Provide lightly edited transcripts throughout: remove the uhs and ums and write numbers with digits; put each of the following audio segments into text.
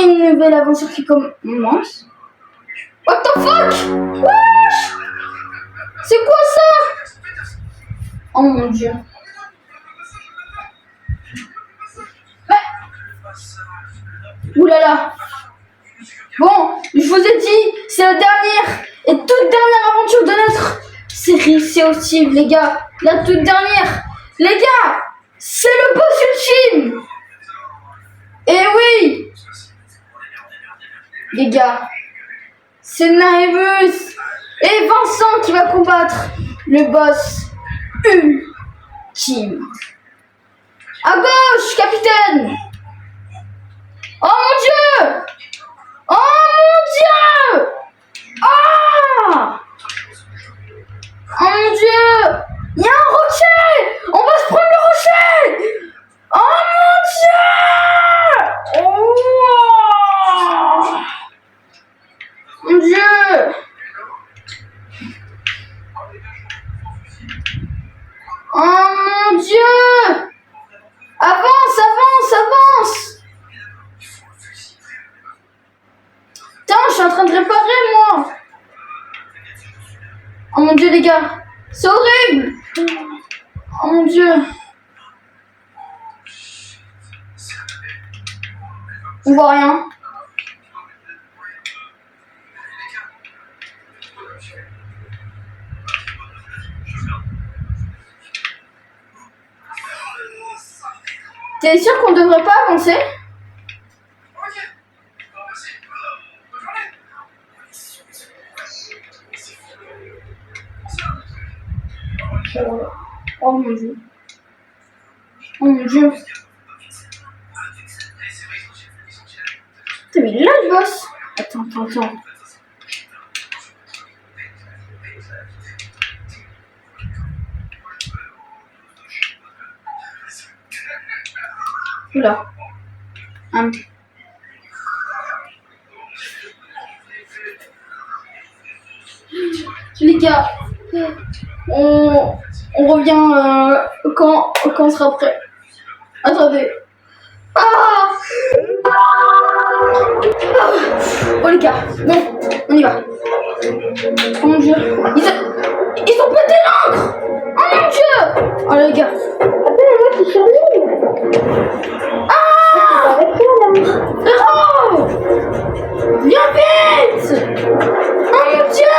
une nouvelle aventure qui commence. What the fuck? Wesh! C'est quoi ça? Oh mon dieu. Oulala. Bon, je vous ai dit, c'est la dernière et toute dernière aventure de notre série Sea of Thieves, les gars. La toute dernière. Les gars, c'est le boss ultime. Et oui, les gars, c'est Naemus et Vincent qui va combattre le boss ultime. À gauche, capitaine. Oh mon dieu! Oh mon dieu! Ah! Oh mon dieu! Il y a un rocher! On va se prendre le rocher! Oh mon dieu! Oh! Mon dieu! Oh mon dieu! Avance, avance, avance! Putain, je suis en train de réparer, moi. Oh mon dieu, les gars. C'est horrible. Oh mon dieu. On voit rien. T'es sûr qu'on devrait pas avancer? Oh mon dieu. Oh mon dieu. Putain, mais il est là le boss. Attends. Oula. Les gars, on revient quand on sera prêt. Attendez. Ah! Oh les gars, bon, on y va. Oh mon dieu, ils ont pété l'encre. Oh mon dieu. Oh les gars. Attends, moi je suis sur l'île. Ah! Avec toi là. Frérot! Viens vite! Oh mon dieu!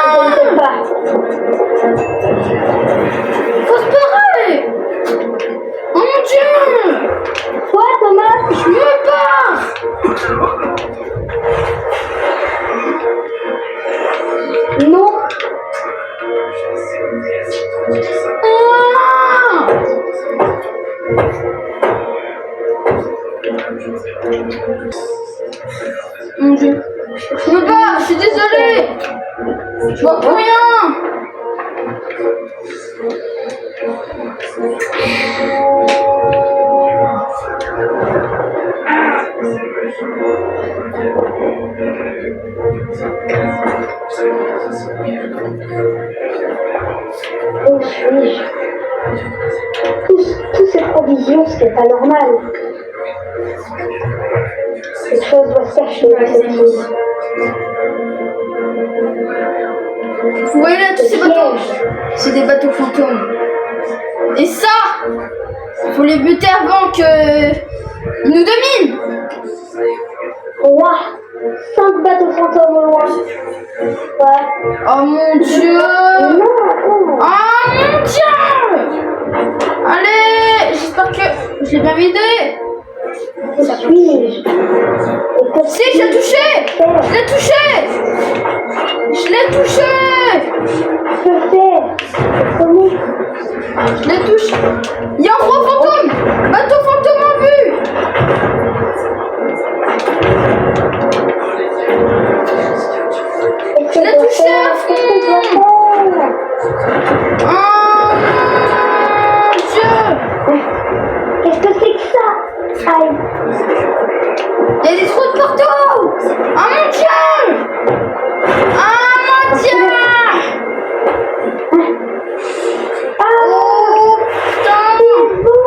Faut se barrer! Oh mon dieu! Toi Thomas, Je me barre! non. Ah! Mon dieu. Je me barre, je suis désolée! Je vois plus rien! Oh, toutes ces provisions, c'est pas normal. Quelque chose doit se cacher dans cette île. Vous voyez là tous ces bateaux? C'est des bateaux fantômes. Et ça, faut les buter avant qu'ils nous dominent. Ouah, 5 bateaux fantômes au loin. Ouais. Oh mon dieu! Non, attends. Oh mon dieu! Allez, j'espère que je l'ai bien vidé. Suis-je? Si, je l'ai touché! Je l'ai touché! Je l'ai touché! Que faire? Comment? Je l'ai touché! Il y a un gros fantôme! Bateau fantôme en vue! Je l'ai touché à fond! Oh mon dieu! Qu'est-ce que c'est que ça? Aïe. Il y a des trous de partout! Oh mon dieu! Oh mon dieu! Oh putain! Oh.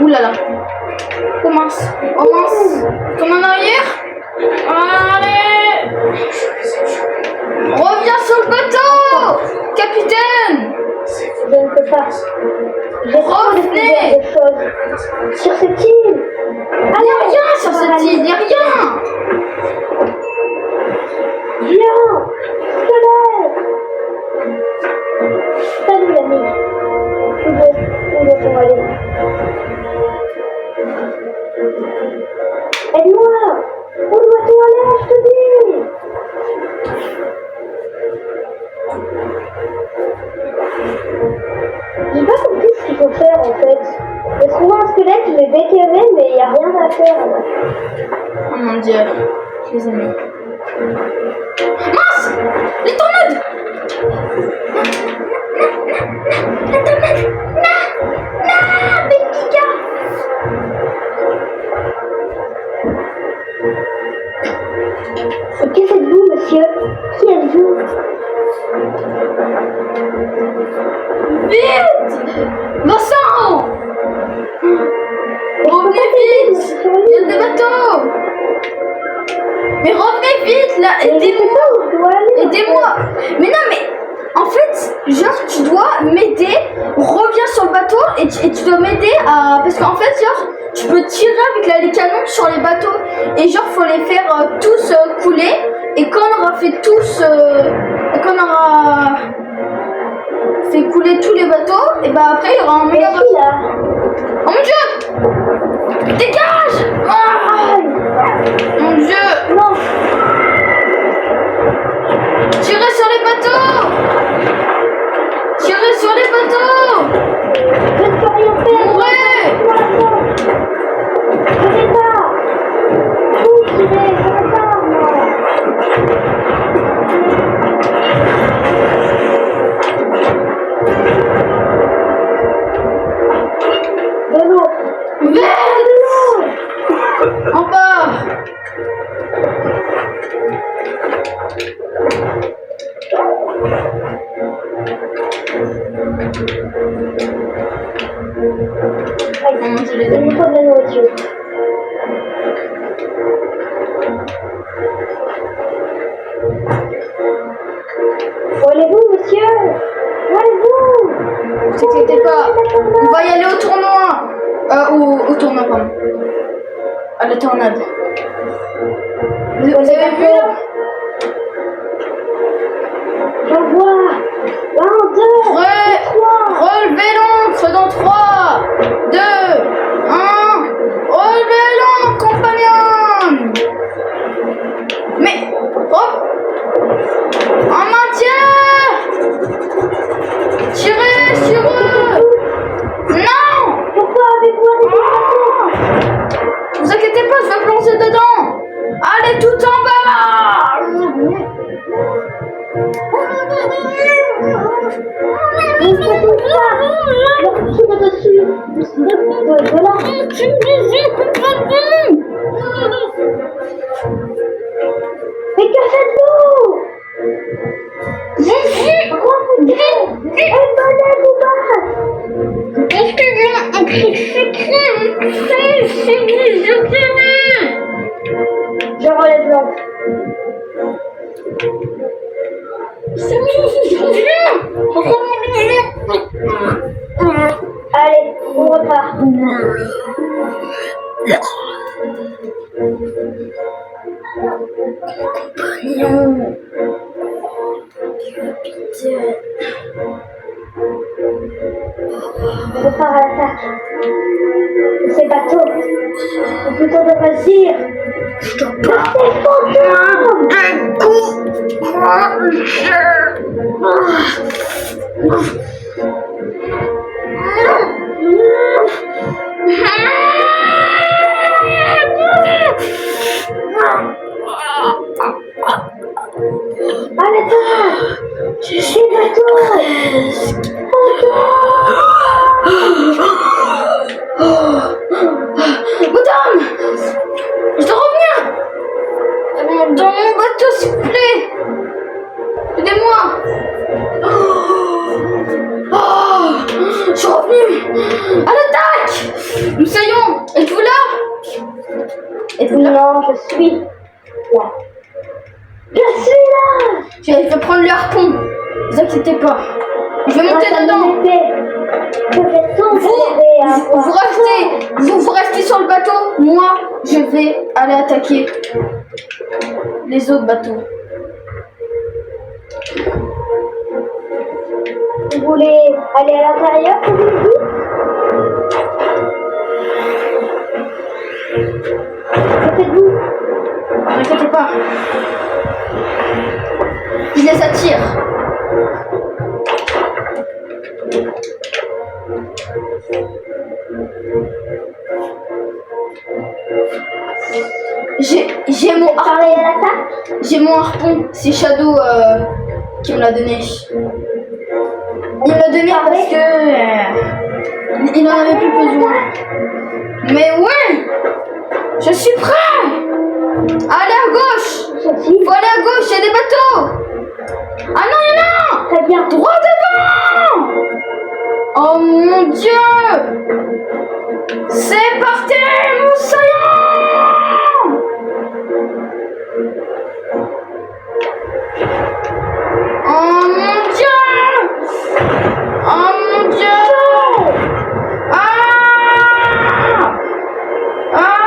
Ouh là là. Oh mince. Oh mince. Comme en arrière. Allez. Reviens sur le bateau, capitaine. Je ne peux pas. J'ai trop de Revenez. choses. Sur cette île. Il n'y a rien sur cette île, il n'y a rien. Viens. Soleil. Salut l'ami. Où doit-on aller? Aide-moi. Où doit-on aller, je te dis? J'ai pas compris ce qu'il faut faire en fait. J'ai trouvé un squelette, je l'ai déterré, mais il n'y a rien à faire. Oh mon dieu, je les aime. Mince. Les tornades. La tornade. Non, Bendiga. Et que faites-vous, monsieur? Qui êtes-vous? Vite. Vincent. Revenez vite. Il y a des bateaux. Mais revenez vite là, aidez-moi. Aidez-moi. Mais non, mais en fait, genre, tu dois m'aider. Reviens sur le bateau et tu dois m'aider à. Parce qu'en fait, genre, tu peux tirer avec les canons sur les bateaux. Et genre, faut les faire tous couler. Et quand on aura fait tous. Quand on aura fait couler tous les bateaux, et bah après, il y aura un méga bateau. Oh mon dieu! Dégage! Ah, mon dieu! Non. Tirez sur les bateaux! Tirez sur les bateaux! Je ne peux rien faire. Mourez! Je ne sais pas. Où tirer? Je ne sais pas, moi. De l'eau. Vite! En bas! Aïe, il me faut de la nourriture. Où allez-vous, monsieur? Où allez-vous? Ne vous inquiétez pas, on va y aller au tournoi. Au tournoi, pardon. À la tornade. Vous avez vu là? J'en vois. 1, 2, 3. Relevez l'ancre dans 3, 2, 1. Relevez l'ancre, compagnon. Mais, hop. En maintien. Tirez sur eux. Non. Pourquoi avez-vous arrêté le bateau? Vous inquiétez pas, je vais plonger dedans. Allez tout en bas. Ne faites pas. Leur tire dessus. Voilà. Mais que faites-vous? Aide-moi, je relève l'encre. Allez, on repart. On repart à l'attaque. Ces bateaux, ou plutôt devrais dire, ces fantômes. À l'attaque. Ces bateaux. Madame, je dois revenir dans mon bateau, s'il vous plaît. Aidez-moi. Je suis revenu. À l'attaque. Moussaillon, êtes-vous là? Êtes-vous là? Non, je suis là. Je suis là. Je vais prendre le harpon. Ne vous inquiétez pas. Je vais monter Grâce à dedans. mon épée, je vais tout arriver à avoir. Vous restez sur le bateau. Moi, je vais aller attaquer les autres bateaux. Vous voulez aller à l'intérieur, comme vous dites? Que faites-vous? Ne vous inquiétez pas. Je les attire. J'ai mon harpon. Parler à l'attaque? J'ai mon harpon. C'est Shadow qui me l'a donné. Il me l'a donné parce que il n'en avait plus besoin. Mais ouais, je suis prêt. Allez à gauche. Faut aller à gauche, il y a des bateaux. Ah non, il y en a un. Très bien. Droit devant. Oh mon Dieu. C'est parti, Moussaillon. Oh mon Dieu. Oh mon Dieu. Ah. Ah.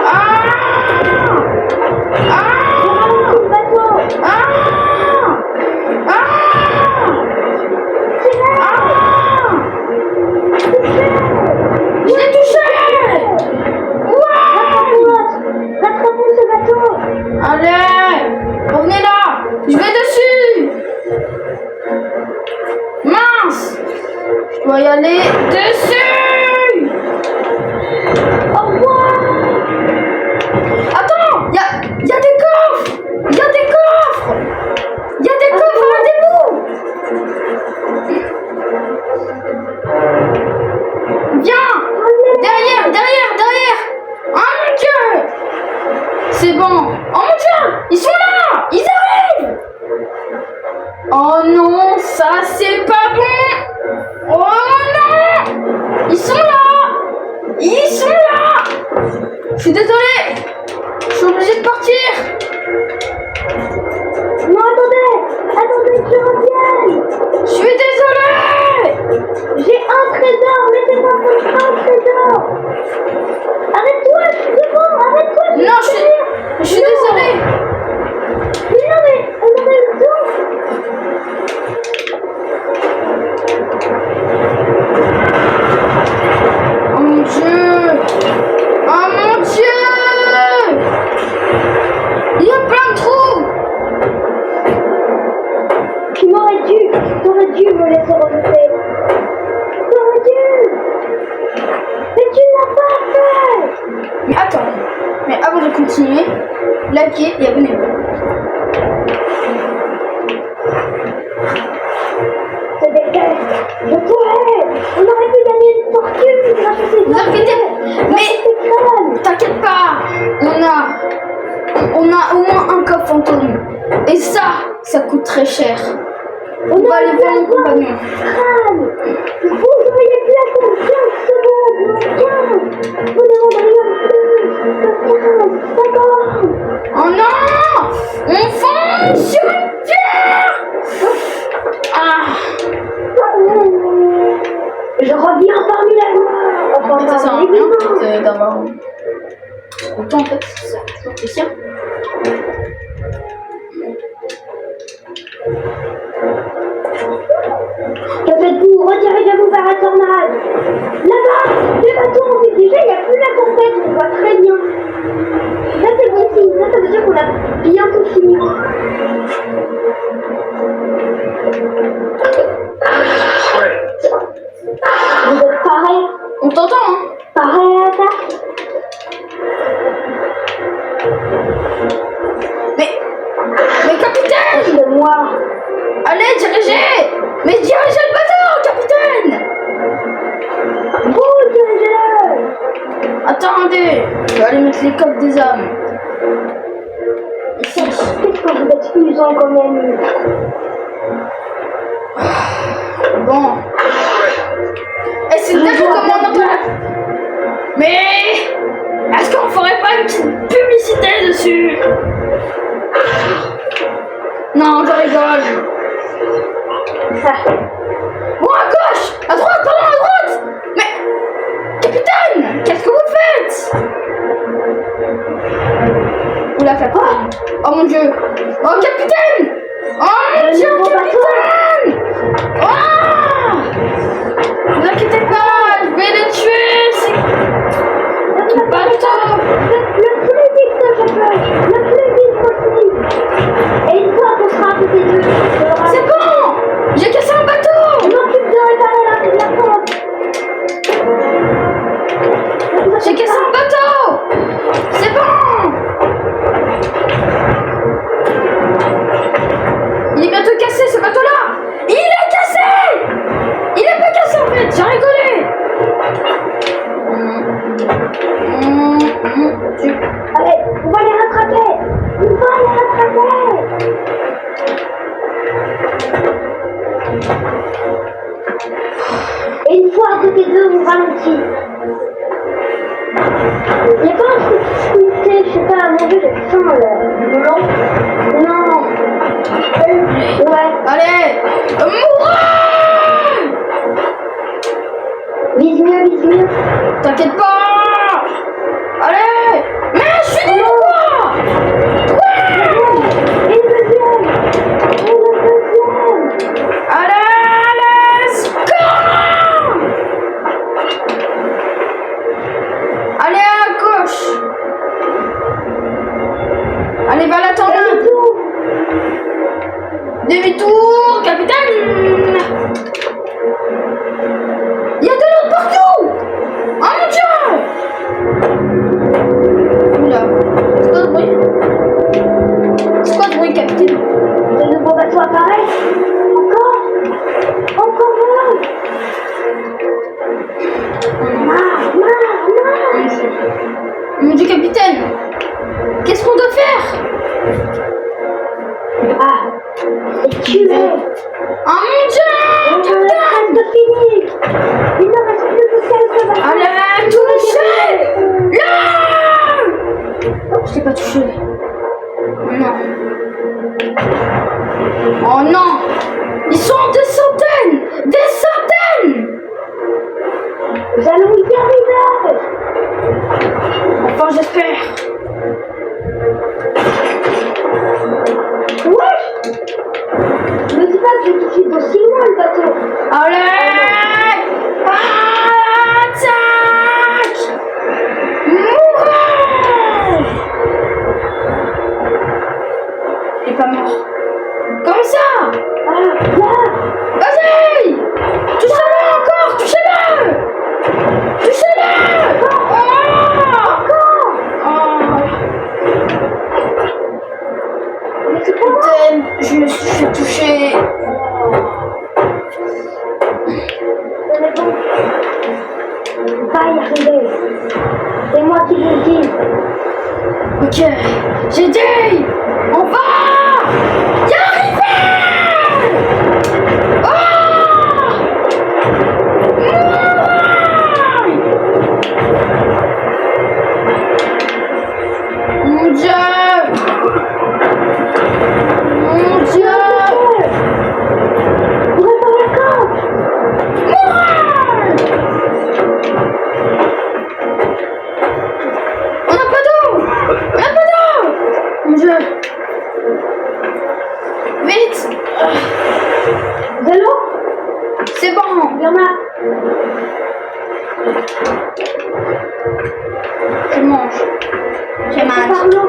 Ah. Ah. Le bateau. Ah. Ah. Je l'ai touché. Rattrapons ce bateau. Allez, revenez là. Je vais dessus. Mince. Je dois y aller dessus. Au revoir. Attends, il y a des coffres. Il y a des coffres. Il y a des coffres, arrêtez-vous. Viens. Derrière. Oh mon Dieu. C'est bon. Oh mon Dieu, ils sont là. Ils arrivent. Oh non, ça c'est pas bon. Oh non. Ils sont là. Je suis désolée. Je suis obligée de partir. Non, attendez, que je revienne. Je suis désolée. J'ai un trésor, laissez-moi prendre un trésor. Arrête-toi, je suis devant, arrête-toi. Non, je suis désolée. Mais non, mais on aurait le temps. Oh mon Dieu. Oh mon Dieu. Il y a plein de trous. T'aurais dû me laisser remonter. T'aurais dû. Mais tu n'as pas fait. Mais attends. Mais avant de continuer, likez et abonnez-vous. C'est des tests. Je t'aurais. On aurait pu gagner une fortune grâce à ces Vous inquiétez, mais t'inquiète pas. On a au moins un coffre fantôme. Et ça coûte très cher. On va aller voir mon compagnon. Vous auriez pu attendre 15 secondes, non 15. Vous demanderiez en plus. 50. Oh non. On fonce sur une pierre. Ah. Je reviens parmi la mort. En fait, ça sert à rien d'avoir autant en fait. C'est toujours spécial. Que faites-vous? Retirez-vous vers la tornade. Là-bas, les bateaux ont fait déjà, il n'y a plus la tempête, on voit très bien. Là, c'est bon signe, ça veut dire qu'on a bientôt fini. Vous êtes parés? On t'entend, hein? Parés à l'attaque? Mais capitaine! C'est moi. Allez, dirigez! Mais dirigez le bateau, capitaine! Vous, dirigez-le. Attendez, je vais aller mettre les coffres des âmes. Ici. Qu'est-ce que vous êtes usant quand même. Bon. Et c'est déjà commencé. Mais est-ce qu'on ferait pas une petite publicité dessus? Non, je rigole. Bon, à gauche, à droite, pardon, à droite. Mais, capitaine, qu'est-ce que vous faites? Vous la faites pas? Oh mon dieu. Oh, capitaine. Oh mon dieu, capitaine. Oh, ne vous inquiétez pas, je vais les tuer. C'est pas le temps. Le plus vite, s'il te plaît. Le plus vite possible. Et une fois qu'on sera à côté d'eux, C'est bon. J'ai cassé un bateau. je m'occupe de réparer la pompe. J'ai cassé un bateau. C'est bon. Il est bientôt cassé ce bateau-là. Il est cassé. Il est pas cassé en fait. J'ai rigolé. Allez, on va les rattraper. On va les rattraper. Et une fois à côté d'eux, on ralentit. Il n'y a pas un truc sculpté, je sais pas, à manger, j'ai faim là. Non. Non. Ouais. Allez. Mourez. Vise mieux. T'inquiète pas. Allez. Mais je suis nul ou quoi? Et le deuxième. Allez, let's go. Allez à gauche. Allez, va la tornade. Demi-tour, capitaine. Il y a de l'eau partout. Oh mon dieu. Oula, c'est quoi ce bruit? C'est quoi ce bruit, capitaine? Le nouveau bateau apparaît. Encore moins. Mon dieu, capitaine. Qu'est-ce qu'on doit faire? C'est tué. Oh mon dieu, On est capitaine. presque fini. Il ne reste plus que quelques bateaux. Allez, touchez. Là. Je t'ai pas touché. Non. Oh non. Ils sont des centaines. Des centaines. Nous allons y arriver. Enfin, j'espère. Ouais. Ne dis pas que j'ai touché d'aussi loin le bateau. Allez. Attaque. Mourez. Il est pas mort. Comme ça. Là. Vas-y. Touchez-le encore. Touchez-le. Touchez-le. Encore. Mais c'est pas moi. Capitaine, je me suis fait toucher. Mais bon. On va y arriver. C'est moi qui le dis. Ok, j'ai dit, on va y arriver. Oh. Mon dieu. Mon dieu. On va dans la camp. On n'a pas d'eau. On n'a pas d'eau. Mon dieu. Vite. De l'eau. C'est bon. Il y en a. Je mange. Je Par mange. l'eau.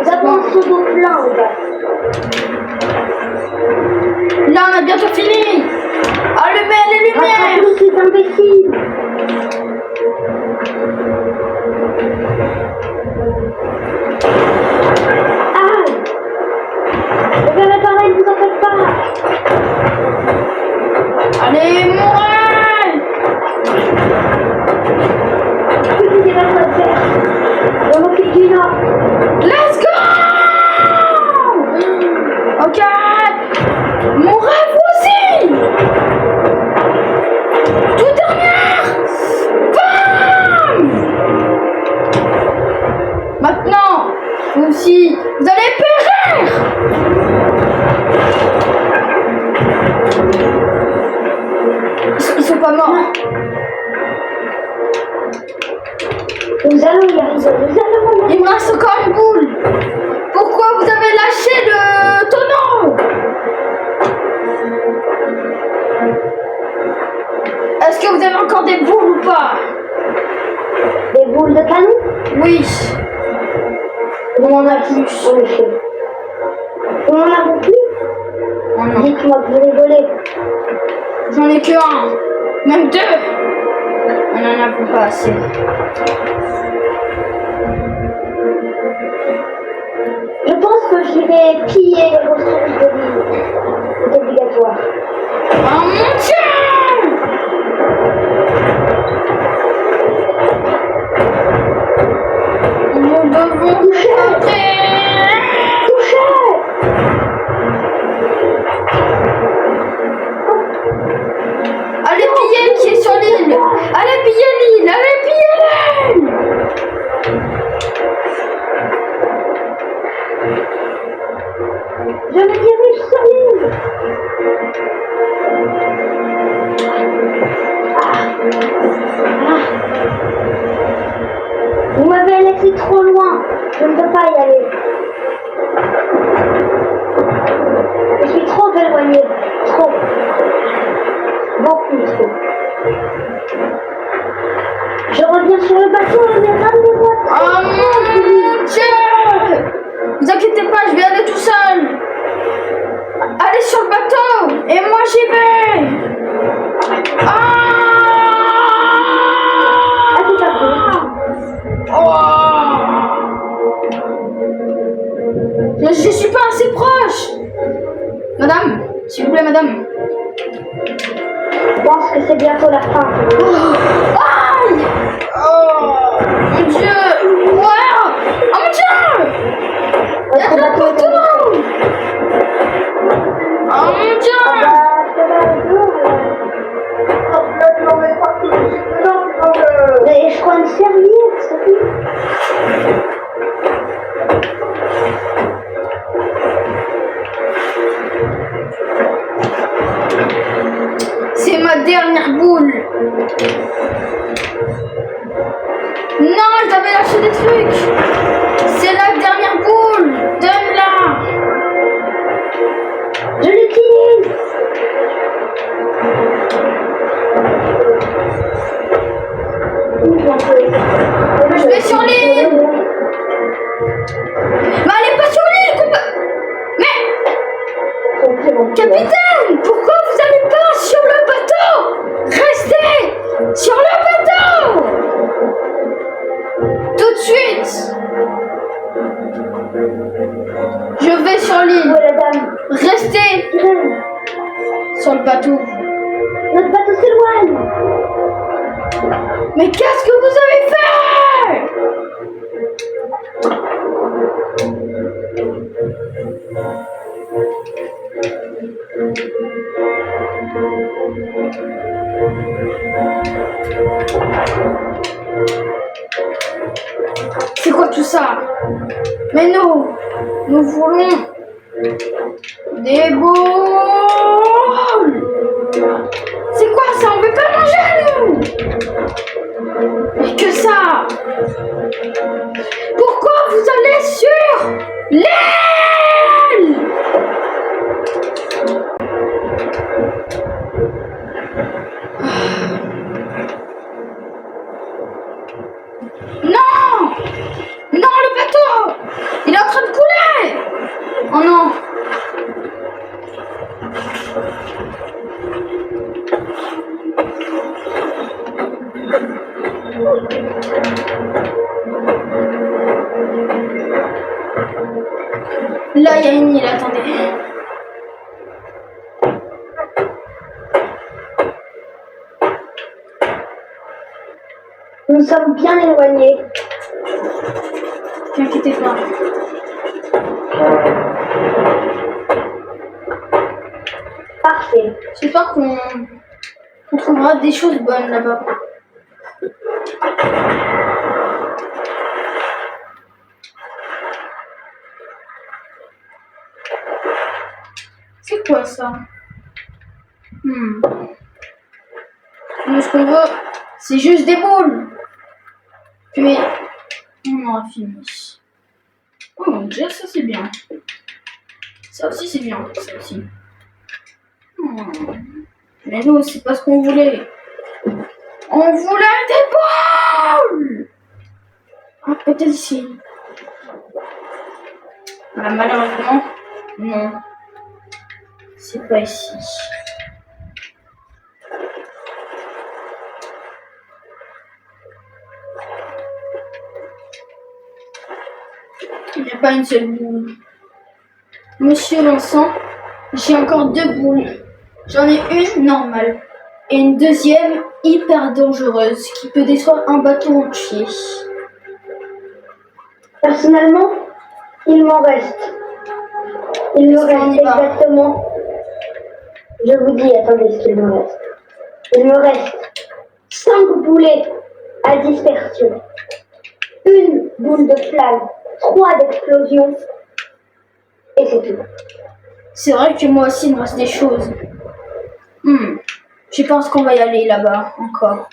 Nous avons un seau d'eau plein, on va. Là, on a bientôt fini. Allumez les lumières. Rattrape-nous ces imbéciles. Ah. Je vais réparer, ne vous en faites pas. Allez, mourez. Plus que des bateaux à faire. On m'occupe du nord. Let's go. Ok. Mourez vous aussi. Toute dernière. Nous allons y arriver. Nous allons. Il me reste encore une boule. Pourquoi vous avez lâché le tonneau? Est-ce que vous avez encore des boules ou pas? Des boules de canon? Oui. On en a plus. En effet. On en a plus? Oh non. Dites-moi que vous rigolez. J'en ai que un. Même deux. On en a plus pas assez. Je pense que j'irai piller les ressources de l'île. C'est obligatoire. Oh mon Dieu! Nous devons rentrer. Touchez! Allez piller qui est sur l'île. Allez piller l'île. Allez piller l'île. Je me dirige sur l'île. Vous m'avez laissé trop loin. Je ne peux pas y aller. Je suis trop éloignée. Trop. Beaucoup trop. Je reviens sur le bateau et ramenez-moi. Oh mon Dieu! Vous inquiétez pas, je vais aller tout seul. Allez sur le bateau et moi j'y vais. Ah! Ah, c'est pas bon. Oh! Je suis pas assez proche. Madame, s'il vous plaît, madame. Je pense que c'est bientôt la fin. Aïe! Oh mon Dieu! Wow! Oh mon Dieu! Il y a de la partout! Oh mon Dieu! Mais je crois une serviette, Sophie. C'est ma dernière boule! Non, je t'avais lâché des trucs! C'est la dernière boule! Donne-la! Je l'utilise. Je vais sur l'île! Mais allez pas sur l'île! Mais! Capitaine! Pourquoi vous n'allez pas sur le bateau? Restez sur le bateau! Tout de suite! Je vais sur l'île. Où est la dame? Restez sur le bateau. Notre bateau s'éloigne. Mais qu'est-ce que vous avez fait? C'est quoi tout ça? Mais nous voulons des boules. C'est quoi ça? On veut pas manger nous. Mais que ça? Pourquoi vous allez sur l'île? Non! Non, le bateau! Il est en train de couler! Oh non! Là, il y a une île, attendez. Nous sommes bien éloignés. Ne t'inquiétez pas. Parfait. J'espère qu'on trouvera des choses bonnes là-bas. C'est quoi ça? Nous, ce qu'on veut, c'est juste des boules. Puis, on aura fini. Oh mon dieu, ça c'est bien. Ça aussi c'est bien, ça aussi. Mais nous, c'est pas ce qu'on voulait. On voulait des boules. Ah, peut-être ici. Ah, malheureusement, non. C'est pas ici. Il n'y a pas une seule boule. Monsieur Vincent, j'ai encore 2 boules. J'en ai une normale et une deuxième hyper dangereuse qui peut détruire un bateau entier. Personnellement, il m'en reste. Il me reste exactement. Je vous dis, attendez ce qu'il me reste. Il me reste 5 boulets à dispersion, 1 boule de flamme, 3 d'explosion, et c'est tout. C'est vrai que moi aussi il me reste des choses. Je pense qu'on va y aller là-bas encore.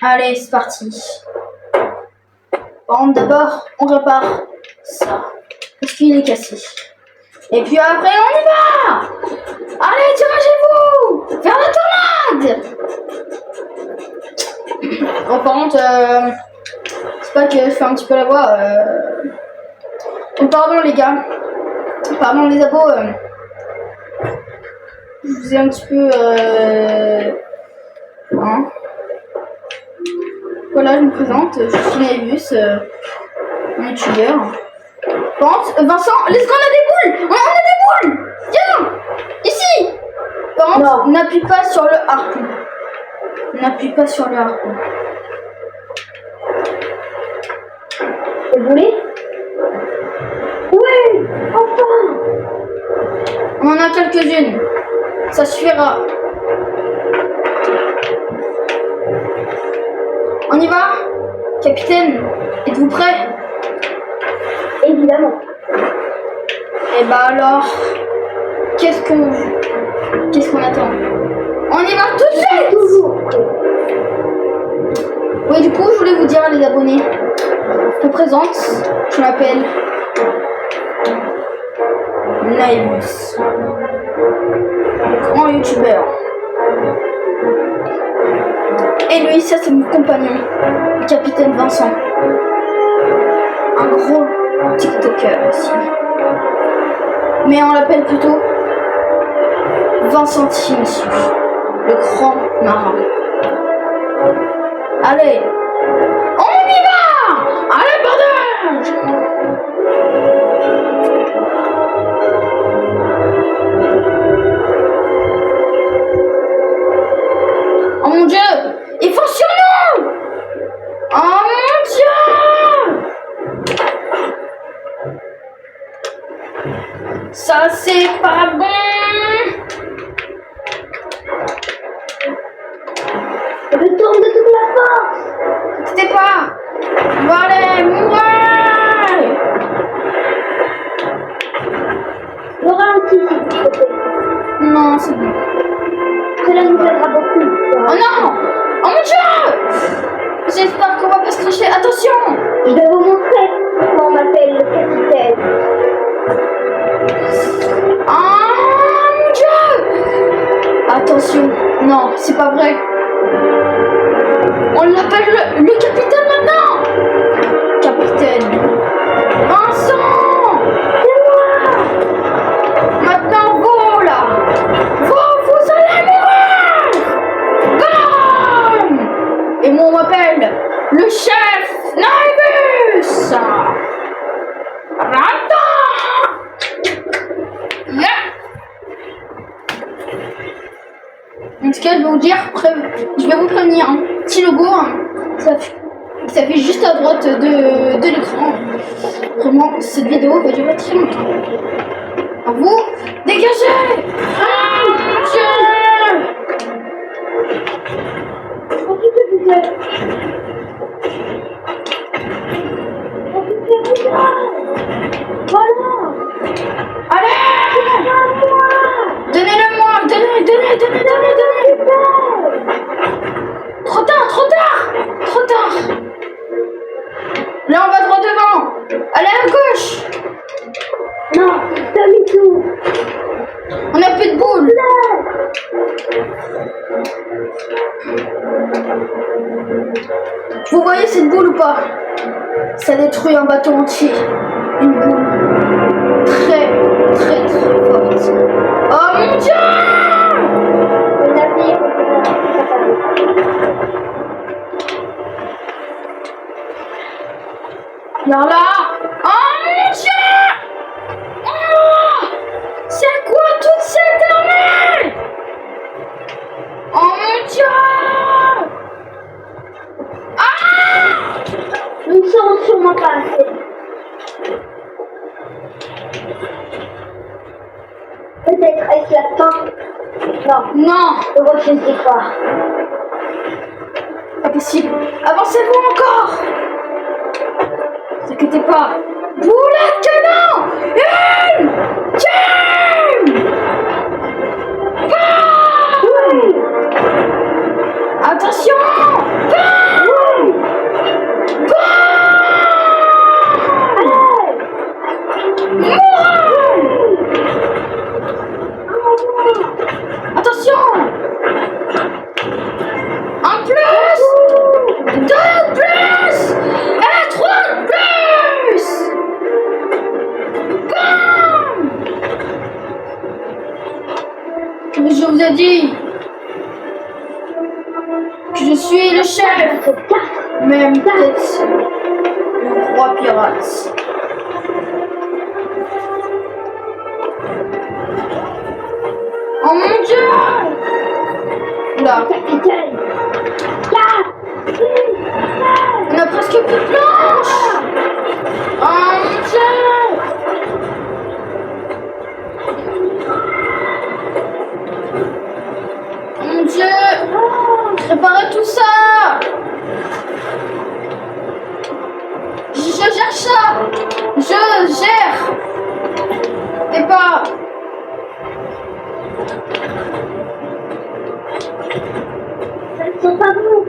Allez, c'est parti. Bon, d'abord, on répare ça. Parce qu'il est cassé. Et puis après, on y va. Allez, dirigez-vous vers la tornade. Bon, par contre, c'est pas que je fais un petit peu la voix. Pardon les gars. Pardon les abos. Je vous ai un petit peu... Voilà, je me présente. Je suis Naevus, un youtubeur. Vincent, laisse qu'on a des boules. On a des boules. Viens. Ici. Par contre, n'appuie pas sur le harpon. N'appuie pas sur le harpon. Vous voulez? Oui, enfin. On en a quelques-unes. Ça suffira. On y va? Capitaine, êtes-vous prêt? Évidemment. Et bah alors, qu'est-ce qu'on attend? On y va tout de suite! Toujours. Oui, du coup, je voulais vous dire, les abonnés, je me présente, je m'appelle Naevus, grand youtubeur. Et lui, ça c'est mon compagnon, le capitaine Vincent, un gros TikToker aussi. Mais on l'appelle plutôt Vincent Timothy, le grand marin. Allez, on y va! Allez, bordel! Oh mon dieu! Il faut sur nous! Oh mon dieu! Ça c'est pas bon! Retourne de toute la force. C'était pas! Bon allez, mourir! Le ralentis, s'il vous plaît. Non, c'est bon. Cela nous aidera beaucoup. Oh non! Oh mon dieu! J'espère qu'on va pas se tricher. Attention! Je vais vous montrer comment on m'appelle le capitaine. Ah mon dieu! Attention! Non, c'est pas vrai. On l'appelle le capitaine maintenant! Capitaine! Vincent! C'est moi! Maintenant vous là! Vous allez mourir! Bam! Et moi on m'appelle le chef Naevus! Rata! Yeah! En tout cas, je vais vous dire, je vais vous prévenir, un petit logo, ça fait juste à droite de l'écran. Vraiment, cette vidéo va durer très longtemps. Alors vous, dégagez! Ah, mon Dieu! Occupez-vous d'elle. Occupez-vous d'elle. Voilà. Allez! Donnez-le-moi! Donnez! Trop tard! Vous voyez cette boule ou pas? Ça détruit un bateau entier. Une boule très très très forte. Oh mon Dieu! Le navire, Alors là, oh mon Dieu! Oh, c'est quoi toute cette armée? Oh mon Dieu! Ah! nous ne serons sûrement pas assez. Peut-être est-ce la fin? Non, Non, je refuse d'y croire. pas possible. Avancez-vous encore. Ne vous inquiétez pas. Boulet de canon! Une! Deux! Bam! Attention! Bam! Attention! Un plus! Deux plus! Et trois plus! Bam! Mais je vous ai dit que je suis le chef, même peut-être le roi pirate. Oh mon Dieu! Là, Capitaine! on a presque plus de planches! Oh mon Dieu! Oh mon Dieu! Préparez tout ça! Je gère ça! Je gère! Et pas! Ce ne sont pas vous!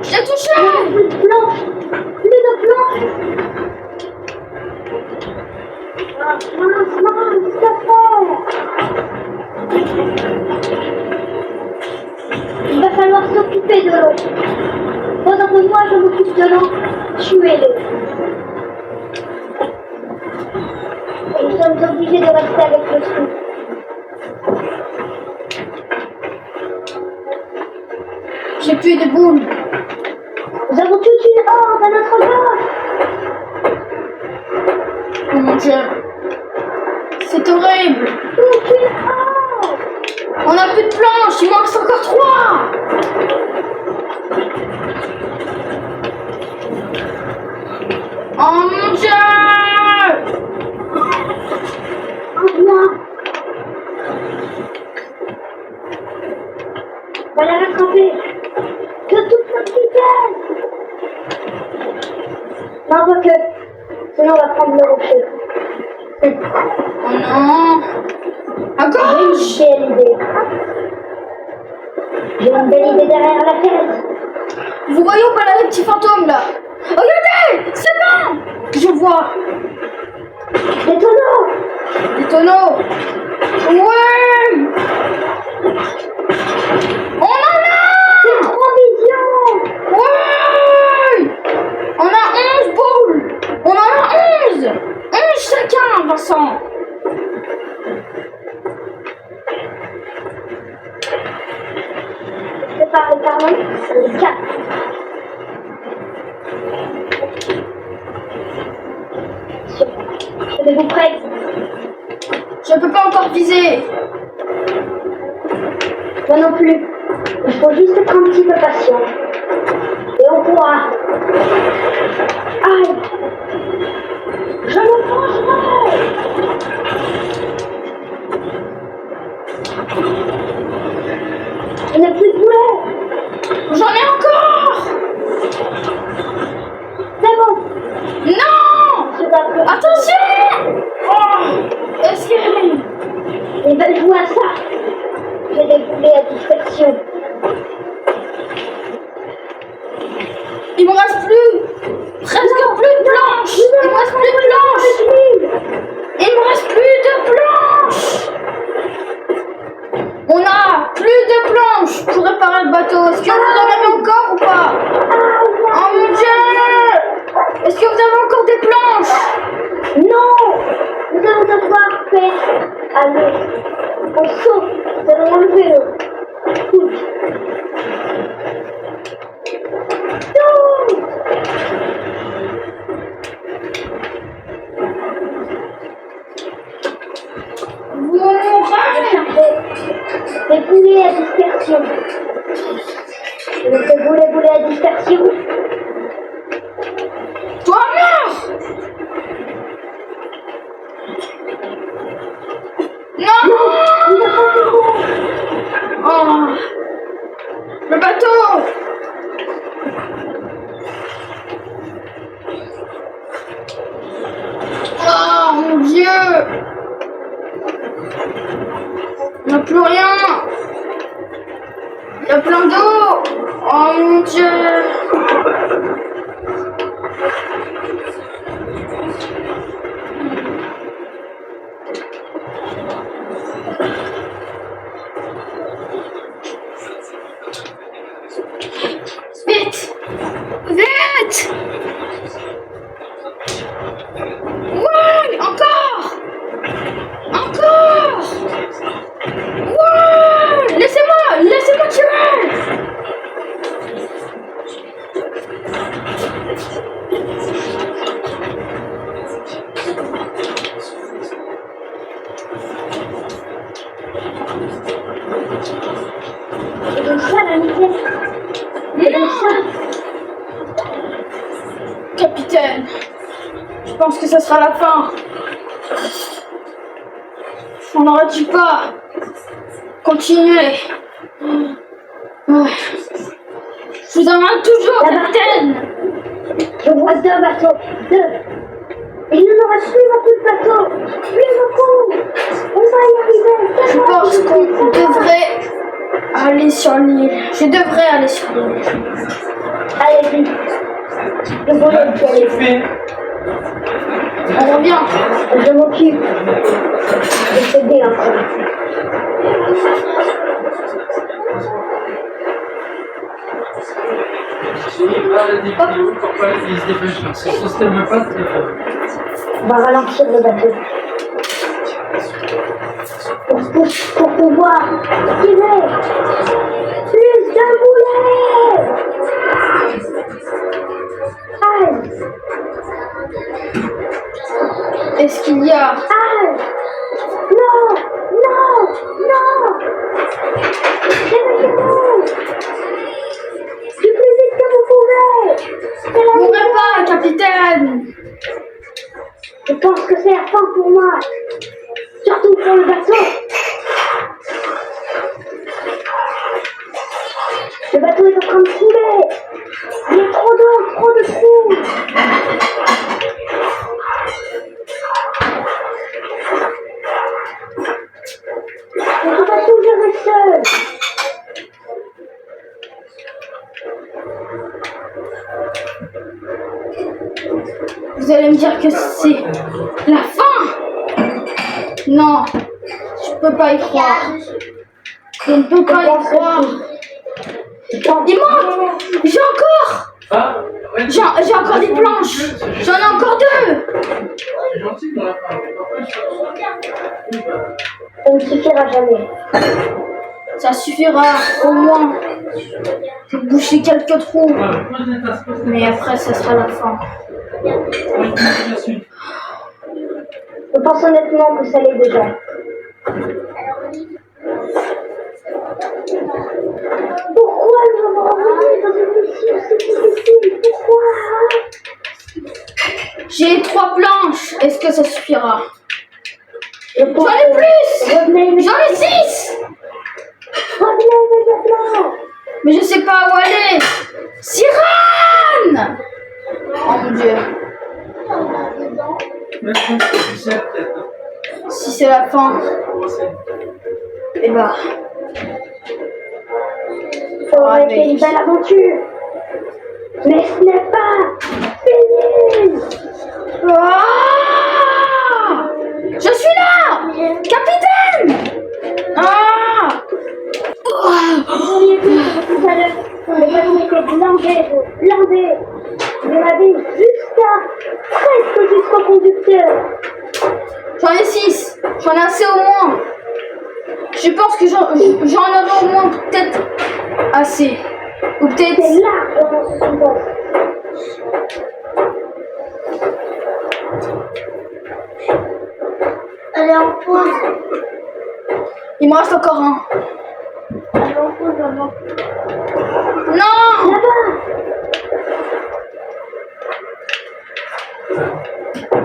J'ai touché! Plus de planches! Plus de planches! Mince, que faire? Il va falloir s'occuper de l'eau. Pendant que moi je m'occupe de l'eau, tuez-le. Et nous sommes obligés de rester avec le sou. J'ai plus de boules. Nous avons toute une horde à notre gauche. Oh mon Dieu! C'est horrible! Toute une horde. On a plus de planches, il manque encore 3! Oh mon Dieu! En bien. On va la rattraper. Que toute notre vitesse. Non, pas que. Sinon on va prendre le rocher. Oh non! À gauche! J'ai une belle idée. J'ai une belle idée derrière la tête. Vous voyez ou pas là les petits fantômes là? Regardez! C'est bon! Je vois! Les tonneaux. Des tonneaux! Ouais! On en a! C'est trop mignon. Ouais! On a 11 boules! On en a 11! 11 chacun, Vincent! Préparez, pardon. Les 4. Êtes-vous prêts? Je peux pas encore viser! Moi non plus. Il faut juste être un petit peu patient. Et on pourra. Aïe! Je me pencherai! Il n'y a plus de boulet! J'en ai encore! C'est bon! Non! Je dois plus. Attention! Oh! Escape! Ils veulent jouer à ça! J'ai des boulets à dispersion. Il me reste plus! Presque plus de planches! Il me reste plus de planches! Il me reste plus de planches! On a plus de planches pour réparer le bateau. Est-ce que vous en avez encore ou pas? Oh mon Dieu! Est-ce que vous avez encore des planches? Non! Nous allons devoir faire. Allez, on saute. Nous allons enlever le. Écoute. Non! Vous mourrez! Des boulets à dispersion. Des boulets à dispersion. Toi meurs! Non! Oh! Le bateau! Oh mon Dieu! Il n'y a plus rien! Il y a plein d'eau! Oh mon Dieu! Vite! Vite! Ouais! Encore! Encore! Ouais! Laissez-moi tirer! C'est comme ça la misère. C'est comme ça. Capitaine, je pense que ce sera la fin. On n'aurait dû pas continuer. Ouais. Je vous emmène toujours, capitaine. Je vois 2 bateaux. 2. Et il ne reste plus beaucoup de bateaux. Plus beaucoup. On va y arriver. Je pense qu'on devrait aller sur l'île. Je devrais aller sur l'île. Allez, vite. Je vous laisse y aller. On revient. Je m'occupe de t'aider encore. Il se dépêche là. Si ce système me passe, On va ralentir le bateau. Pour pouvoir tirer plus de boulets. Aïe. Est-ce qu'il y a... Aïe. Non. Non. Non. Dépêchez-vous. Du plus vite que vous pouvez. C'est la Mourrez misère. pas, capitaine. Je pense que c'est la fin pour moi. Surtout pour le bateau. Le bateau est en train de couler. Il y a trop d'eau, trop de trous. Je ne peux pas tout gérer seul. Vous allez me dire que c'est la fin. Non, je peux pas y croire. Je ne peux pas y croire. Il manque. J'ai encore. ah, ouais, J'ai encore des planches. J'en ai encore 2. c'est gentil, mon lapin. Ça ne suffira jamais. Ça suffira au moins pour boucher quelques trous. Mais après, ce sera la fin. Je pense honnêtement que ça l'est déjà. Pourquoi nous avons envoyé dans une mission si difficile? Pourquoi? J'ai 3 planches. Est-ce que ça suffira? Je pense J'en ai que- plus. Revenez immédiatement. J'en ai 6. Revenez immédiatement. Mais je sais pas où aller. Sirène. Oh mon Dieu. Si c'est la fin, eh ben, Ça aurait été une belle aventure. Mais ce n'est pas fini. ah, je suis là, capitaine. Ah, blindé. Je m'habille presque jusqu'au conducteur. J'en ai 6. J'en ai assez au moins. Je pense que j'en aurai au moins peut-être assez. Ou peut-être... C'est là dans ce poste. Allez, en pause. Il me reste encore un. Allez, en pause, maman. Non! Là-bas.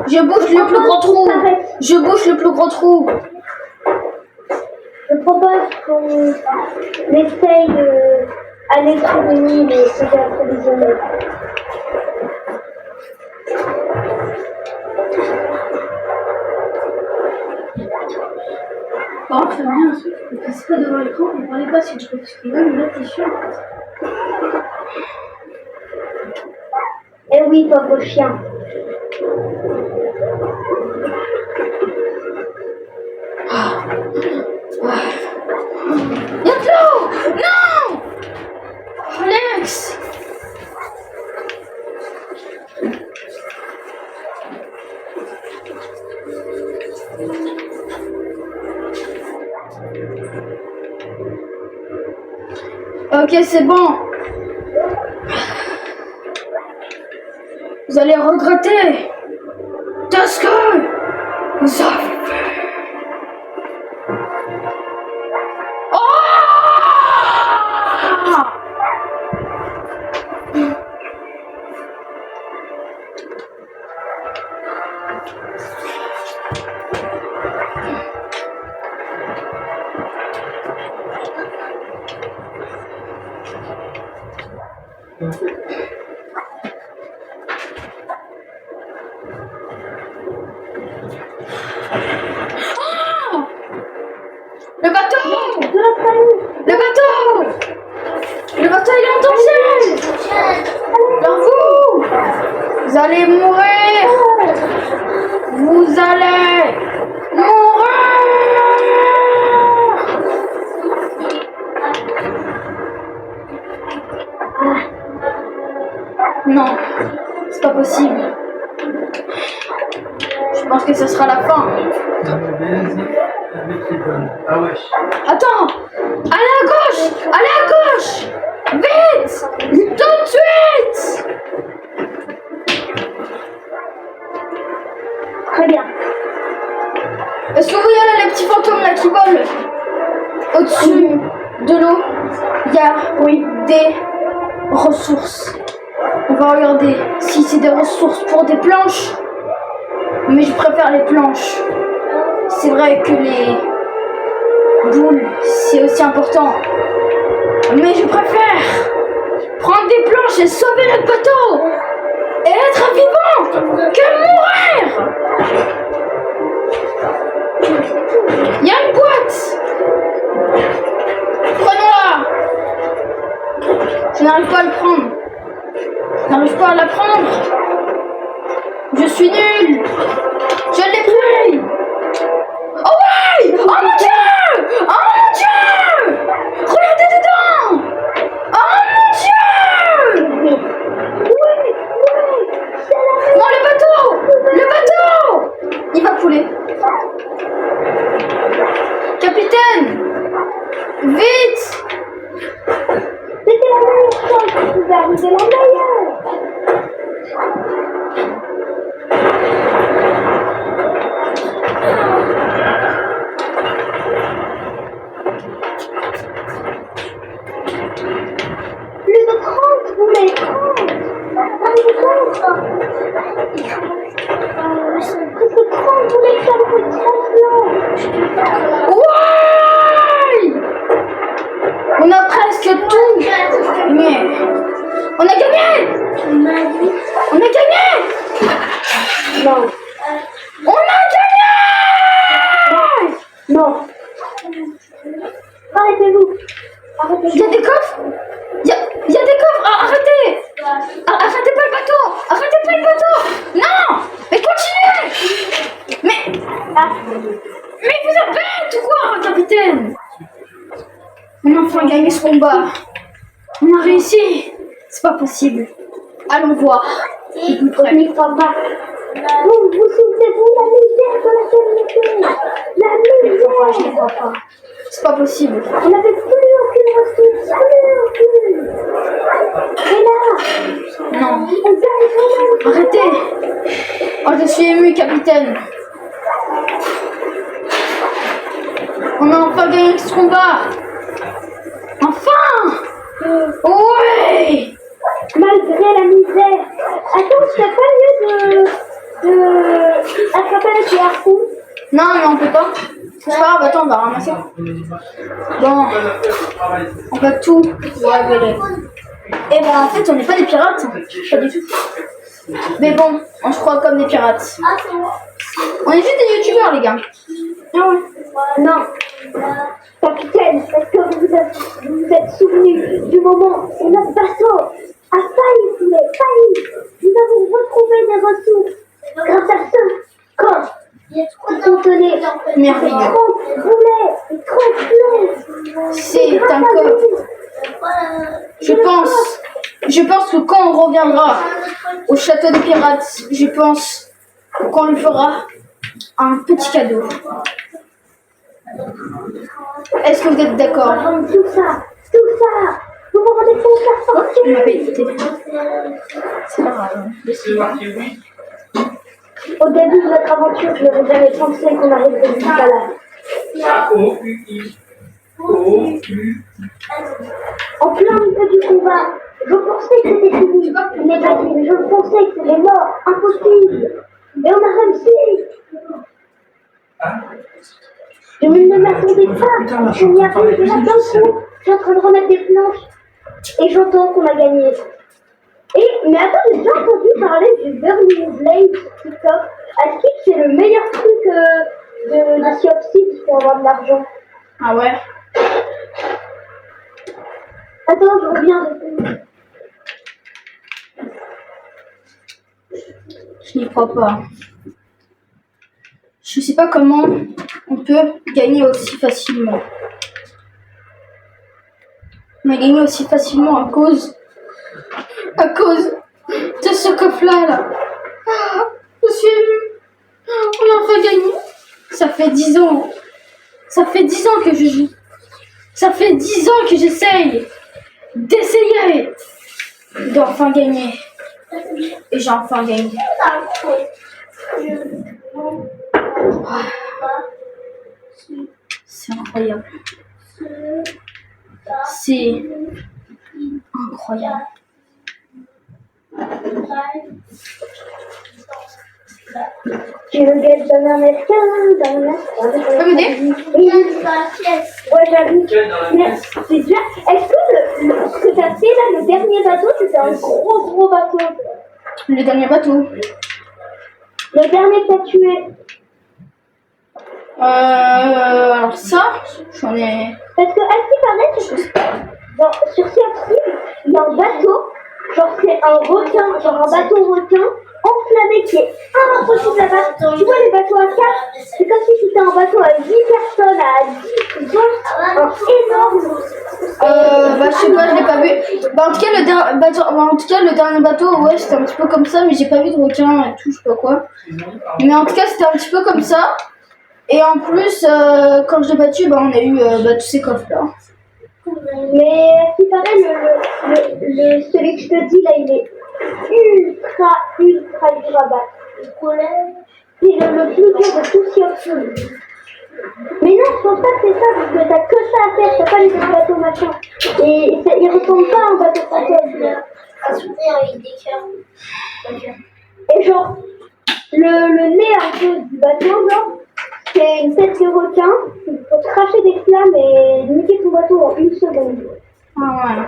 Je bouge le plus gros trou. Je bouge le plus gros trou. Je propose qu'on essaye d'aller sur une île et se faire approvisionner. Par contre, ça me dit un truc. Ne passez pas devant l'écran et ne parlez pas sur le truc. Parce que là, mais là, t'es chiant. Eh oui, pauvre chien. Y'a de l'eau! Non! Alex! Ok, c'est bon. Vous allez regretter tout ce que vous avez fait. Le bateau! Le bateau! Le bateau, il est en danger! Alors vous allez mourir! Vous allez mourir! Non, c'est pas possible. Je pense que ce sera la fin. Ah ouais. Attends! Allez à gauche! Allez à gauche! Vite! Tout de suite! Très bien. Est-ce que vous voyez là les petits fantômes là qui volent au-dessus de l'eau? Il y a des ressources. On va regarder si c'est des ressources pour des planches. Mais je préfère les planches. C'est vrai que les boules, c'est aussi important. Mais je préfère prendre des planches et sauver notre bateau. Et être vivant que mourir. Il y a une boîte. Prenons-la. Je n'arrive pas à le prendre. Je n'arrive pas à la prendre. Je suis nulle. Je l'ai pris. Oh ouais! Oh mon Dieu! Oh mon Dieu! Regardez dedans! Oh mon Dieu! Non, le bateau! Le bateau! Il va couler. Capitaine! Vite! C'était la meilleure chose que vous avez, c'est la meilleure. Plus de 30, vous voulez 30. Presque 30, vous voulez que ça me coûte 30 blancs. Ouais! On a presque tout. Mais on a gagné! On a gagné! Non. On a gagné! Non. Arrêtez-vous. Il y a des coffres? Il y a des coffres! Ah, arrêtez! Arrêtez pas le bateau! Arrêtez pas le bateau! Non! Mais continuez! Mais vous êtes bête ou quoi, capitaine? On a enfin gagné ce combat. On a réussi. C'est pas possible. Allons voir. C'est plus près. On n'y croit pas. Vous souvenez-vous la misère de laquelle on était? La Je misère. n'y crois pas. C'est pas possible. On n'avait plus aucune ressource, plus aucune. Et là, Non. on perd les Arrêtez. Oh, je suis ému, capitaine. On a enfin gagné ce combat. Enfin. Ouais. malgré la misère. Attends, c'est pas mieux de attraper avec les harpons? Non, mais on peut pas. C'est pas grave, attends, on va ramasser. Bon, on va tout révéler. Et ben en fait, on n'est pas des pirates. Pas du tout. Mais bon, on se croit comme des pirates. On est juste des youtubeurs, les gars. Ah ouais. Non. Capitaine, est-ce que vous vous êtes souvenu du moment où notre bateau a failli couler, failli? Nous avons retrouvé des ressources grâce à ce coffre qui contenait Merveilleux. 30 boulets et 30 clés. C'est un coffre. Je pense que quand on reviendra au château des pirates, je pense qu'on lui fera un petit cadeau. Est-ce que vous êtes d'accord? Tout ça, vous vous rendez compte de la Il m'a fortune? pas écouté. C'est pas grave. C'est marqué oui. Au début de notre aventure, je n'aurais jamais pensé qu'on arriverait jusqu'à là. O-U-I. O-U. En plein milieu du combat, je pensais que c'était fini, mais je pensais que c'était mort, impossible. Mais on a réussi. Hein? Je ne m'attendais pas. On y arrive, et là, d'un coup, je suis en train de remettre des planches et j'entends qu'on a gagné. Mais attends, j'ai déjà entendu parler du Burning Blade sur TikTok. À ce c'est le meilleur truc de Sea of Thieves pour avoir de l'argent. Ah ouais? Attends, je reviens. Je n'y crois pas. Je sais pas comment on peut gagner aussi facilement. On a gagné aussi facilement à cause de ce coffre-là. Là. Ah, je suis émue. On a enfin gagné. Ça fait 10 ans. Ça fait 10 ans que je joue. Ça fait 10 ans que j'essaye d'essayer d'enfin gagner. Et j'ai enfin gagné. C'est incroyable. C'est incroyable. Tu veux gagner d'un américain, d'un américain. Tu peux m'aider? Ouais, j'avoue. Mais c'est déjà. Est-ce que ce que t'as fait là, le dernier bateau, c'était un gros bateau? Le dernier bateau. Le dernier que t'as tué? Alors ça, j'en ai... Parce que, à ce qui paraît, sur Sea of Thieves, il y a un bateau, genre c'est un requin, genre un bateau requin, enflammé qui est impossible là-bas. Tu vois les bateaux à 4, c'est comme si c'était un bateau à 10 personnes, à 10 gens, énorme. je sais pas, je l'ai pas vu. En tout cas, le dernier bateau, ouais, c'était un petit peu comme ça, mais j'ai pas vu de requin et tout, je sais pas quoi. Mais en tout cas, c'était un petit peu comme ça. Et en plus, quand je l'ai battu, on a eu tous ces coffres-là. Mais à ce qui paraît, celui que je te dis là, il est ultra dur à battre. C'est le plus dur de tout Sea of Thieves. Mais non, je pense pas que c'est ça, parce que t'as que ça à faire, t'as pas les autres bateaux machin. Et il ressemble pas à un bateau français. Et genre, le nez un peu du bateau, genre, c'est une tête de requin, il faut cracher des flammes et niquer ton bateau en une seconde. Ah ouais.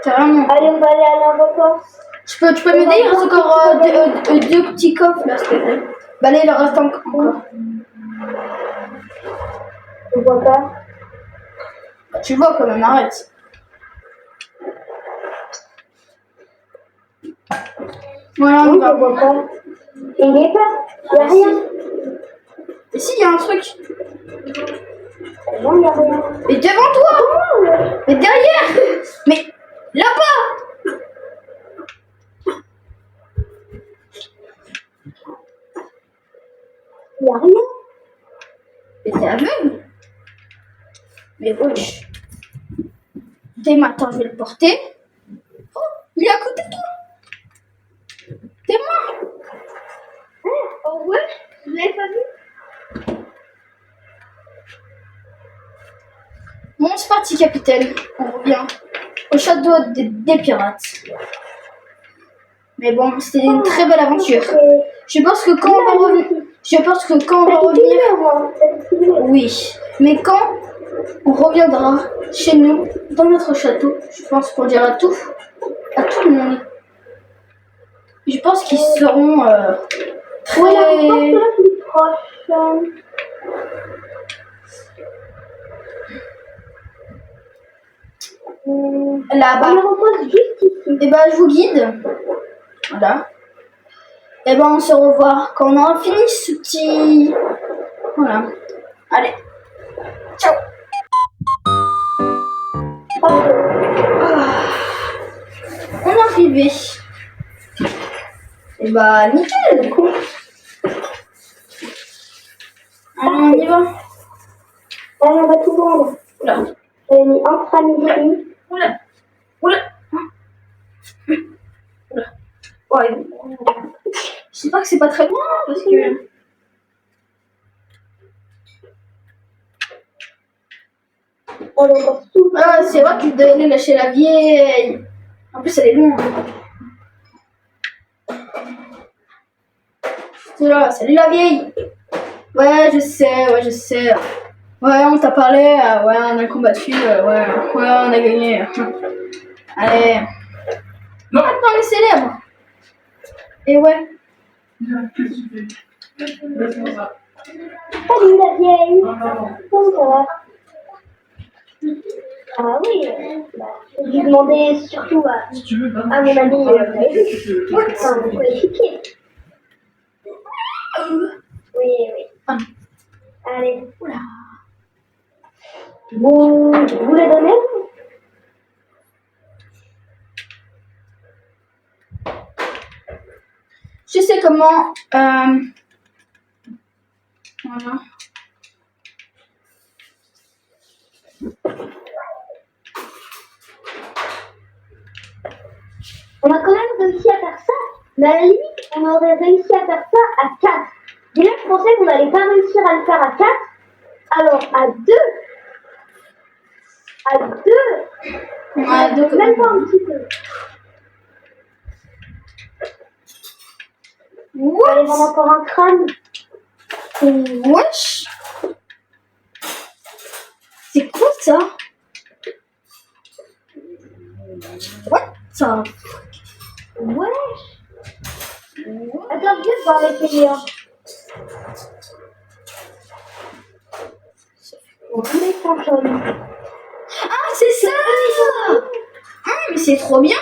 Carrément. Allez, on va aller à l'aéroport. Tu peux m'aider? Il reste encore deux petits coffres là, s'il te plaît. Allez, il en reste encore. Je vois pas. Tu vois quand même, arrête. Voilà, on Oui, va. je vois pas. Il n'y est pas. Il n'y a rien. Et si, il y a un truc. Non, il n'y a rien. Mais devant toi! Mais derrière! Mais là-bas! Mais wesh. Attends, je vais le porter. Oh, il est à côté de toi. T'es mort. Oh ouais, vous l'avez pas vu? Bon, c'est parti, capitaine. On revient au château des pirates. Mais bon, c'était une très belle aventure. Je pense que quand on va revenir, oui. Mais quand on reviendra chez nous, dans notre château, je pense qu'on dira tout à tout le monde. Je pense qu'ils seront très... Ouais, la plus proche. Là-bas. On le repose juste ici. Et ben, je vous guide. Voilà. Et ben, on se revoit quand on aura fini ce petit... Voilà. Allez. Ciao. On est arrivé. Et bah, nickel. Allez, on y va. Allez, on va tout prendre. Oula. J'avais mis un famille. Oula. Oula. Oula. Ouais. Je sais pas que c'est pas très loin parce que... On va encore tout. Ah, c'est vrai qu'il devait aller lâcher la vieille. En plus, elle est loin. C'est là, salut la vieille. Ouais, je sais. Ouais, on t'a parlé, ouais, on a combattu, ouais, on a gagné. Allez. Non. Maintenant, les célèbres. Et ouais. Laisse-moi ça. Salut la vieille. Non, non, non. Comment ça va? Ah oui, je lui demandais surtout Si tu veux, à mon ami, vous qualifiez. Oui. Ah. Allez, Oula. vous les donnez? Je sais comment. Voilà. On a quand même réussi à faire ça, mais à la limite, on aurait réussi à faire ça à 4. Déjà, je pensais qu'on n'allait pas réussir à le faire à 4, alors à 2. À 2. Ouais, donc, Même pas un petit peu. what? Allez, vendre encore un crâne. Wesh. C'est quoi ça? What ça? Wesh. Attends, viens voir les payeurs. Tous les fantômes. Ah, c'est ça! Ah, mais c'est trop bien!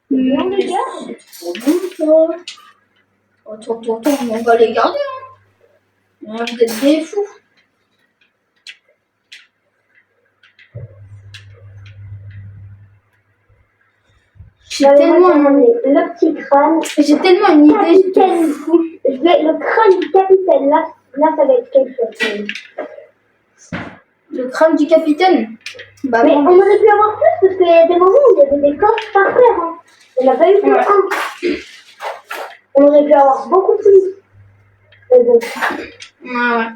Bien, les gars. C'est trop bon ça! Attends, on va les garder, hein! Ah, vous êtes des fous! J'ai tellement le petit crâne. une idée, je te Capitaine. fous! Le crâne du capitaine, là ça va être quelque chose. Le crâne du capitaine! Bah Mais bon. on aurait pu avoir plus parce qu'il y a des moments où il y avait des coffres par terre. Hein. Il n'y en a pas eu que Ouais. un. On aurait pu avoir beaucoup plus. Mais bon. Ouais.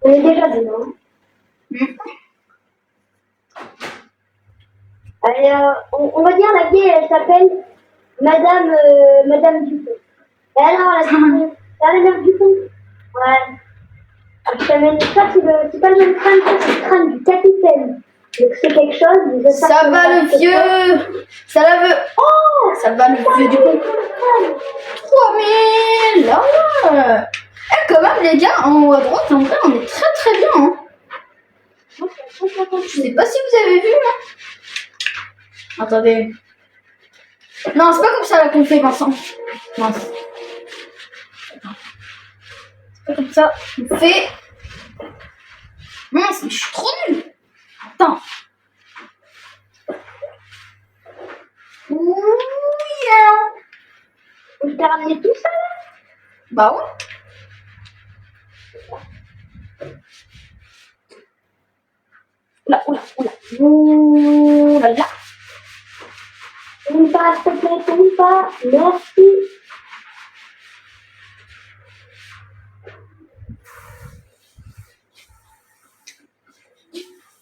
On est déjà dedans. Allez, on va dire la vieille, elle s'appelle Madame Dupont. Et alors, la mère Dupont. Ouais. Je t'amène ça, c'est pas le même crâne, ça c'est le crâne du capitaine. Donc c'est quelque chose. Ça va le vieux! Ça la veut! Oh! Ça va le vieux du coup! 3000! Là ouais! Eh, quand même, les gars, en haut à droite, en vrai, on est très très bien, hein! Je sais pas si vous avez vu, hein! Attendez. Non, c'est pas comme ça là qu'on fait, Vincent. Mince. Attends. C'est pas comme ça qu'on fait. Mince, mais je suis trop nulle! Attends. Je t'ai ramené tout ça. Bah ouais. Oula là. Tourne pas, s'il te plaît, tourne pas. Merci.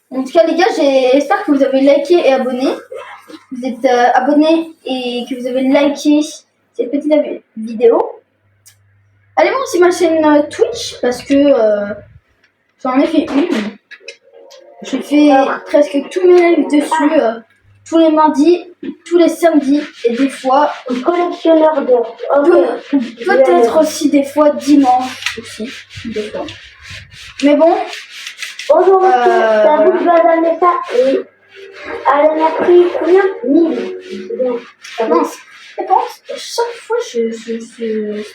En tout cas, les gars, j'espère que vous avez liké et abonné. Vous êtes abonnés et que vous avez liké cette petite vidéo. Allez voir aussi ma chaîne Twitch parce que j'en ai fait une. J'ai fait presque tous mes lives dessus, tous les mardis, tous les samedis et des fois, Collectionneur d'or. peut-être aussi des fois dimanche aussi, des fois. Mais bon, Bonjour, monsieur. C'est à vous voilà. que je dois donner ça. Et elle en a pris combien 1000. C'est bien. Ça va. Mince, je pense à chaque fois c'est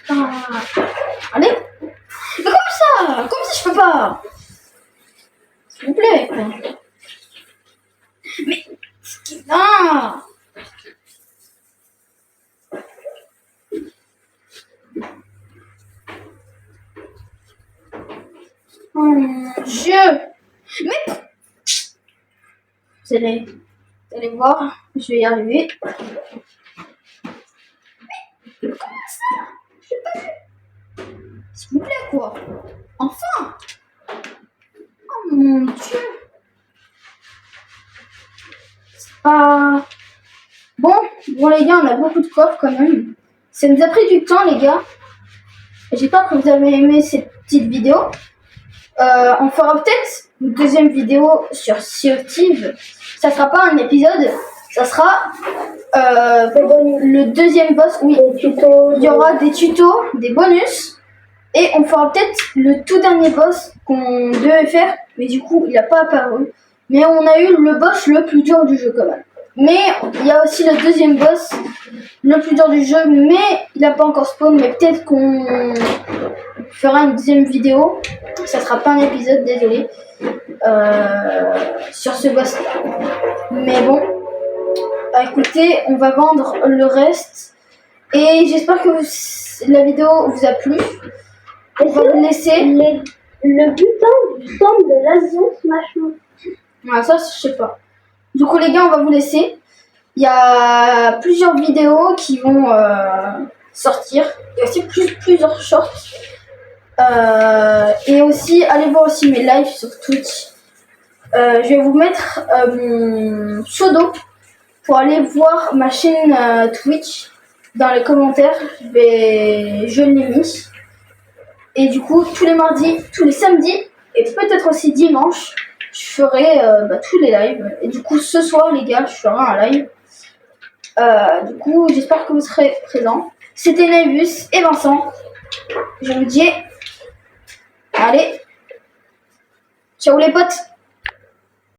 pas... Allez. Mais comme ça je peux pas. S'il vous plaît. Mais ah. Oh mon Dieu. Mais vous allez voir, je vais y arriver. Mais comment ça? Je sais pas. S'il vous plaît quoi. Enfin. Oh mon Dieu. Bon les gars, on a beaucoup de coffres quand même. Ça nous a pris du temps les gars. J'espère que vous avez aimé cette petite vidéo. On fera peut-être une deuxième vidéo sur Sea of Thieves. Ça sera pas un épisode, ça sera le deuxième boss. Oui, il y aura des tutos, des bonus. Et on fera peut-être le tout dernier boss qu'on devait faire. Mais du coup, il n'a pas apparu. Mais on a eu le boss le plus dur du jeu quand même. Mais il y a aussi le deuxième boss, le plus dur du jeu, mais il n'a pas encore spawn. Mais peut-être qu'on fera une deuxième vidéo. Ça sera pas un épisode, désolé, sur ce boss. Mais bon, écoutez, on va vendre le reste. Et j'espère que la vidéo vous a plu. On va vous laisser. Le butin du centre de l'Asian Smash Mouth. Voilà, ça, je sais pas. Du coup, les gars, on va vous laisser. Il y a plusieurs vidéos qui vont sortir. Il y a aussi plusieurs shorts. Et aussi, allez voir aussi mes lives sur Twitch. Je vais vous mettre mon pseudo pour aller voir ma chaîne Twitch dans les commentaires. Je l'ai mis. Et du coup, tous les mardis, tous les samedis et peut-être aussi dimanche, je ferai tous les lives. Et du coup, ce soir, les gars, je ferai un live. Du coup, j'espère que vous serez présents. C'était Naevus et Vincent. Je vous dis, allez, ciao les potes.